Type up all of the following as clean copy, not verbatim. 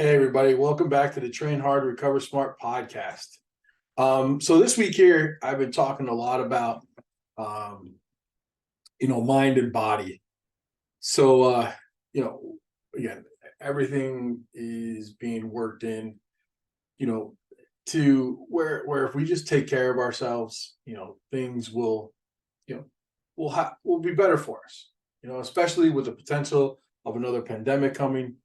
Hey everybody, welcome back to the Train Hard, Recover Smart podcast. So this week here, I've been talking a lot about, um, mind and body. So, again, everything is being worked in, you know, to where if we just take care of ourselves, things will, you know, will be better for us. Especially with the potential of another pandemic coming.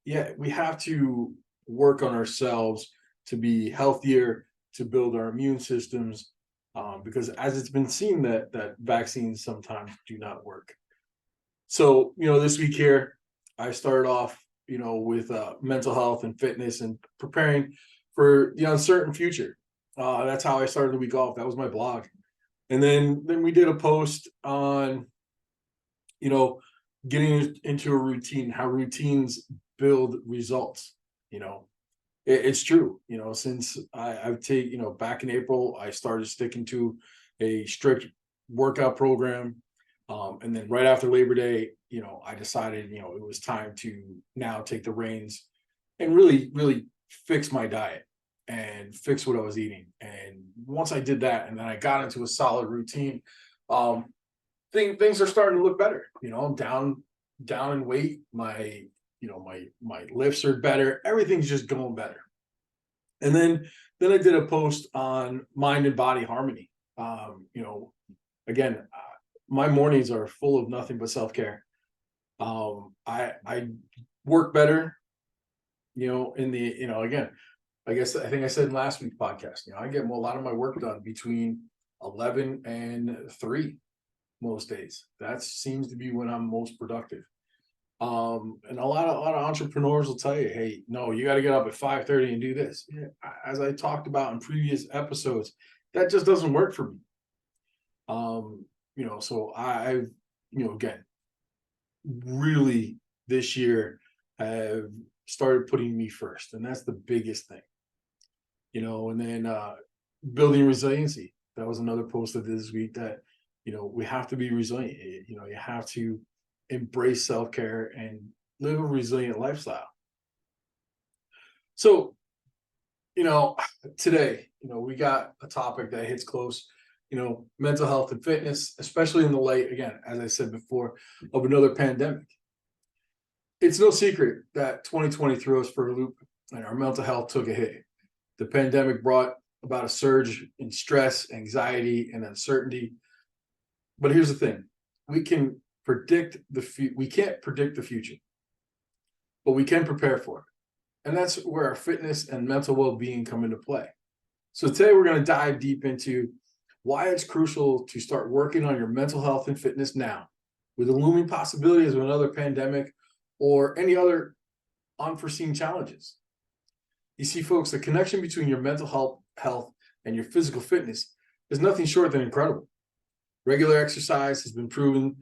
Yeah, we have to work on ourselves to be healthier, to build our immune systems, because as it's been seen that vaccines sometimes do not work. So, this week here, I started off, with mental health and fitness and preparing for the uncertain future. That's how I started the week off. That was my blog. And then we did a post on, you know, getting into a routine, how routines build results. It's true. Since I've taken, back in April, I started sticking to a strict workout program. And then right after Labor Day, I decided, it was time to now take the reins and really, really fix my diet and fix what I was eating. And once I did that, and then I got into a solid routine, um, things are starting to look better. I'm down in weight. My lifts are better. Everything's just going better. And then I did a post on mind and body harmony. Again, my mornings are full of nothing but self-care. I work better, in the, again, I think I said in last week's podcast, I get a lot of my work done between 11 and 3 most days. That seems to be when I'm most productive. And a lot of entrepreneurs will tell you, hey, no, you got to get up at 5:30 and do this. Yeah, as I talked about in previous episodes, that just doesn't work for me. So I've, again, really this year have started putting me first, and that's the biggest thing. And then building resiliency. That was another post of this week that, we have to be resilient. You have to embrace self-care and live a resilient lifestyle. So, today, we got a topic that hits close, mental health and fitness, especially in the light, again, as I said before, of another pandemic. It's no secret that 2020 threw us for a loop and our mental health took a hit. The pandemic brought about a surge in stress, anxiety, and uncertainty. But here's the thing: we can't predict the future, but we can prepare for it. And that's where our fitness and mental well-being come into play. So today we're going to dive deep into why it's crucial to start working on your mental health and fitness now, with the looming possibilities of another pandemic or any other unforeseen challenges. You see, folks, the connection between your mental health and your physical fitness is nothing short than incredible. Regular exercise has been proven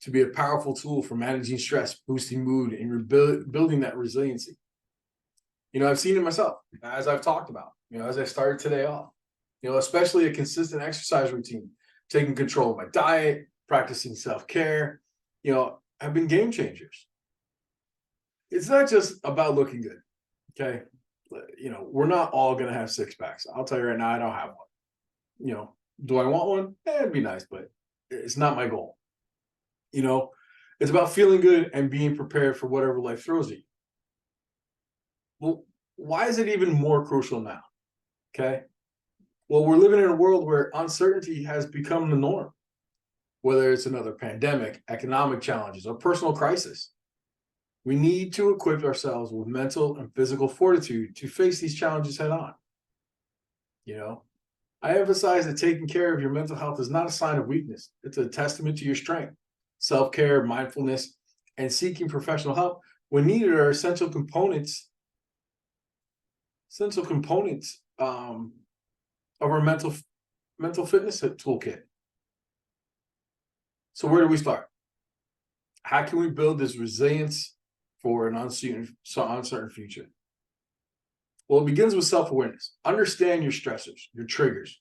to be a powerful tool for managing stress, boosting mood, and building that resiliency. I've seen it myself, as I've talked about, as I started today off, especially a consistent exercise routine, taking control of my diet, practicing self-care, have been game changers. It's not just about looking good. Okay. We're not all going to have six packs. I'll tell you right now, I don't have one. Do I want one? It'd be nice, but it's not my goal. It's about feeling good and being prepared for whatever life throws at you. Well, why is it even more crucial now? Okay. Well, we're living in a world where uncertainty has become the norm, whether it's another pandemic, economic challenges, or personal crisis. We need to equip ourselves with mental and physical fortitude to face these challenges head on. I emphasize that taking care of your mental health is not a sign of weakness. It's a testament to your strength. Self-care, mindfulness, and seeking professional help when needed are essential components of our mental fitness toolkit. So where do we start? How can we build this resilience for an uncertain future? Well, it begins with self-awareness. Understand your stressors, your triggers,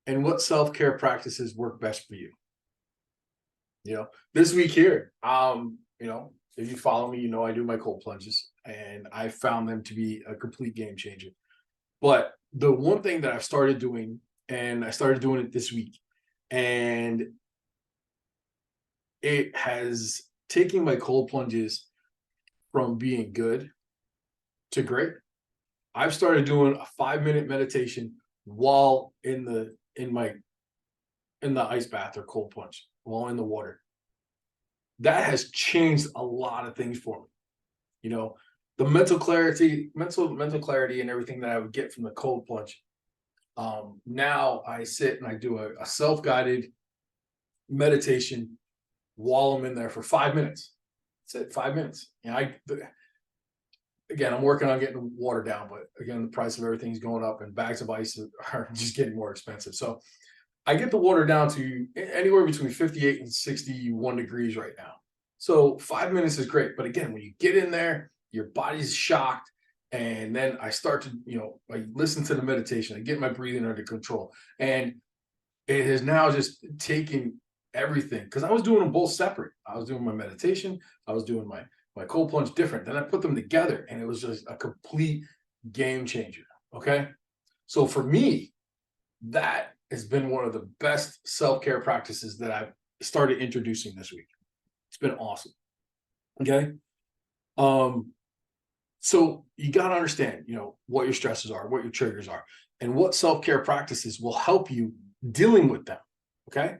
and what self-care practices work best for you. This week here, If you follow me, you know I do my cold plunges, and I found them to be a complete game changer. But the one thing that I've started doing, and I started doing it this week, and it has taken my cold plunges from being good to great. I've started doing a 5-minute meditation while in the ice bath or cold plunge, while in the water. That has changed a lot of things for me. You know, the mental clarity and everything that I would get from the cold plunge. Now I sit and I do a self-guided meditation while I'm in there for 5 minutes. That's it, 5 minutes. Again, I'm working on getting water down, but again, the price of everything's going up and bags of ice are just getting more expensive. So I get the water down to anywhere between 58 and 61 degrees right now. So 5 minutes is great. But again, when you get in there, your body's shocked. And then I start to, I listen to the meditation, I get my breathing under control. And it has now just taken everything, because I was doing them both separate. I was doing my meditation, I was doing my cold plunge different. Then I put them together and it was just a complete game changer. Okay. So for me, that has been one of the best self-care practices that I've started introducing this week. It's been awesome. Okay. So you got to understand, what your stresses are, what your triggers are, and what self-care practices will help you dealing with them. Okay.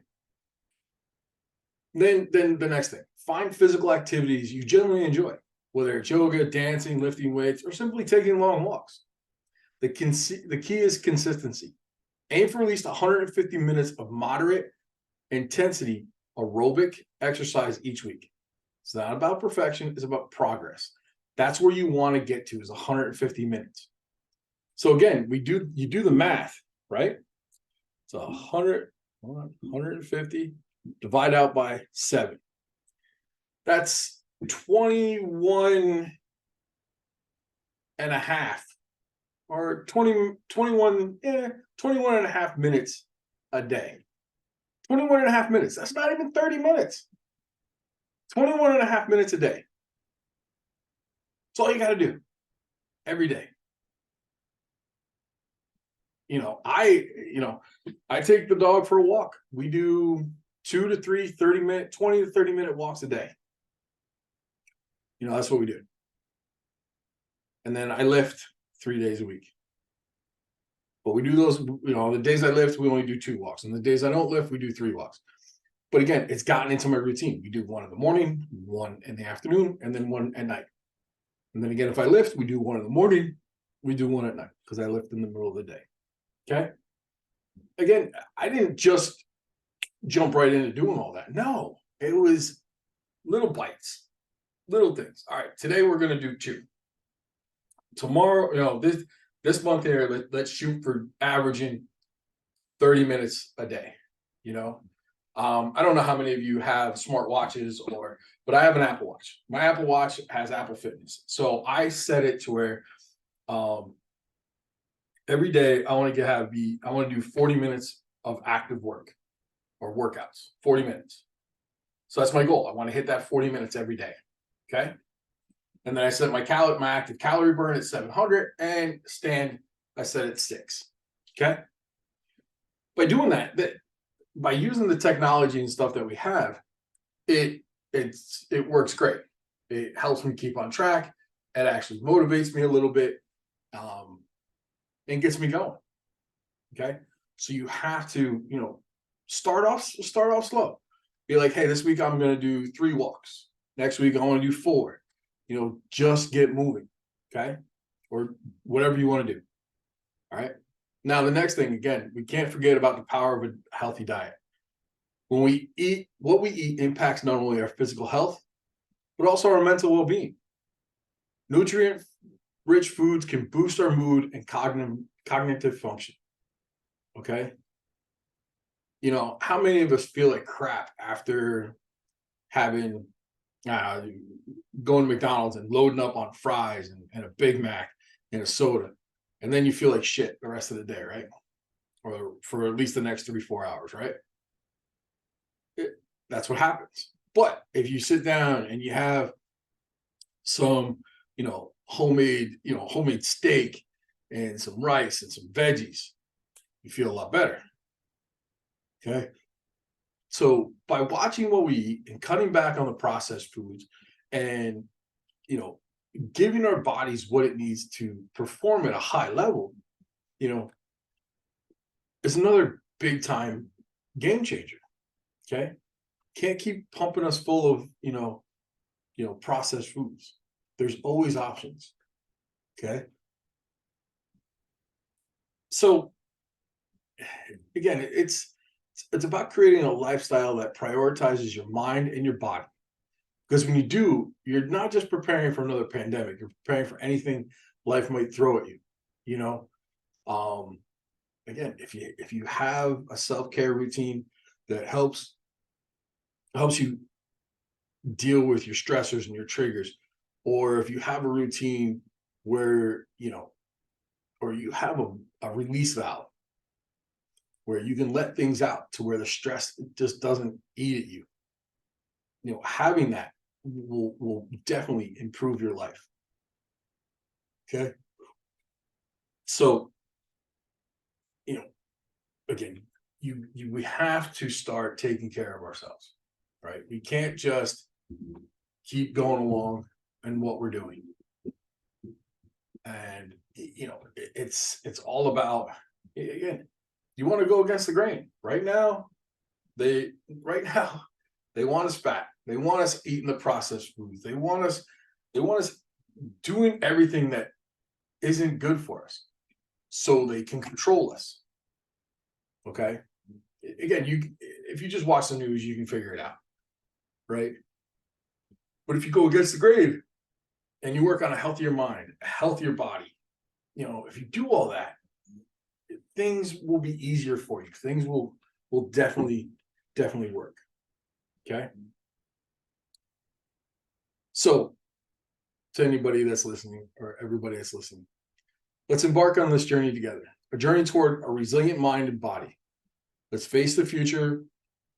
Then the next thing, find physical activities you generally enjoy, whether it's yoga, dancing, lifting weights, or simply taking long walks. The key is consistency. Aim for at least 150 minutes of moderate intensity aerobic exercise each week. It's not about perfection, it's about progress. That's where you want to get to, is 150 minutes. So again, you do the math, right? So 150 divide out by 7. That's 21 and a half, or 21 and a half minutes a day. 21 and a half minutes. That's not even 30 minutes. 21 and a half minutes a day. That's all you got to do every day. I take the dog for a walk. We do 2 to 3 30-minute, 20 to 30-minute walks a day. That's what we do. And then I lift 3 days a week. But we do those, the days I lift, we only do 2 walks. And the days I don't lift, we do 3 walks. But again, it's gotten into my routine. We do 1 in the morning, 1 in the afternoon, and then 1 at night. And then again, if I lift, we do 1 in the morning, we do 1 at night, because I lift in the middle of the day. Okay. Again, I didn't just jump right into doing all that. No, it was little bites, little things. All right, today we're going to do 2. Tomorrow, this month here, let's shoot for averaging 30 minutes a day. I don't know how many of you have smart watches, but I have an Apple Watch. My Apple Watch has Apple Fitness. So I set it to where every day I want to do 40 minutes of active work or workouts, 40 minutes. So that's my goal. I want to hit that 40 minutes every day. Okay. And then I set my active calorie burn at 700, and stand, I set it 6. Okay. By doing that, by using the technology and stuff that we have, it works great. It helps me keep on track. It actually motivates me a little bit, and gets me going. Okay. So you have to, start off slow. Be like, hey, this week I'm going to do 3 walks. Next week I want to do 4. Just get moving. Okay. Or whatever you want to do. All right. Now, the next thing, again, we can't forget about the power of a healthy diet. When we eat, what we eat impacts not only our physical health, but also our mental well-being. Nutrient-rich foods can boost our mood and cognitive function. Okay. How many of us feel like crap after having going to McDonald's and loading up on fries and a Big Mac and a soda, and then you feel like shit the rest of the day, right? Or for at least the next 3-4 hours, right? That's what happens. But if you sit down and you have some, homemade steak and some rice and some veggies, you feel a lot better. Okay. So by watching what we eat and cutting back on the processed foods and, giving our bodies what it needs to perform at a high level, you know, is another big time game changer. Okay. Can't keep pumping us full of, processed foods. There's always options. Okay. So again, it's about creating a lifestyle that prioritizes your mind and your body. Because when you do, you're not just preparing for another pandemic, you're preparing for anything life might throw at you. You know, um, again, if you have a self-care routine that helps you deal with your stressors and your triggers, or if you have a routine where, or you have a release valve where you can let things out to where the stress just doesn't eat at you. Having that will definitely improve your life. Okay. So, you know, again, we have to start taking care of ourselves, right? We can't just keep going along in what we're doing. And it's all about, again, you want to go against the grain. Right now they want us fat. They want us eating the processed foods. They want us doing everything that isn't good for us so they can control us. Okay. Again, if you just watch the news, you can figure it out. Right. But if you go against the grain and you work on a healthier mind, a healthier body, if you do all that, things will be easier for you. Things will definitely work. Okay. So to anybody that's listening, or everybody that's listening, let's embark on this journey together, a journey toward a resilient mind and body. Let's face the future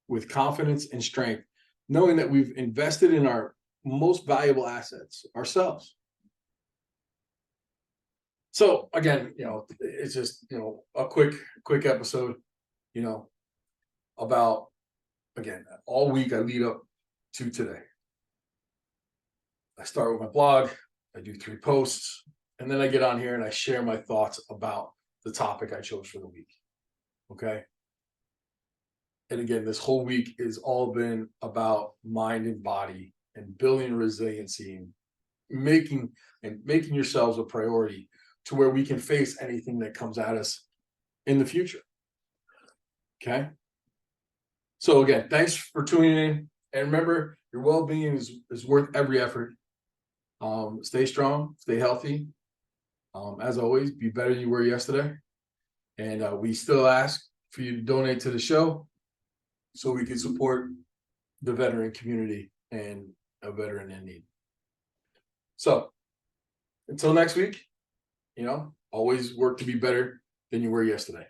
with confidence and strength, knowing that we've invested in our most valuable assets, ourselves. So again, it's just, a quick episode, about, again, all week I lead up to today. I start with my blog, I do 3 posts, and then I get on here and I share my thoughts about the topic I chose for the week. Okay. And again, this whole week has all been about mind and body and building resiliency and making yourselves a priority to where we can face anything that comes at us in the future. Okay. So again, thanks for tuning in. And remember, your well-being is worth every effort. Stay strong, stay healthy. As always, be better than you were yesterday. And we still ask for you to donate to the show so we can support the veteran community and a veteran in need. So until next week, always work to be better than you were yesterday.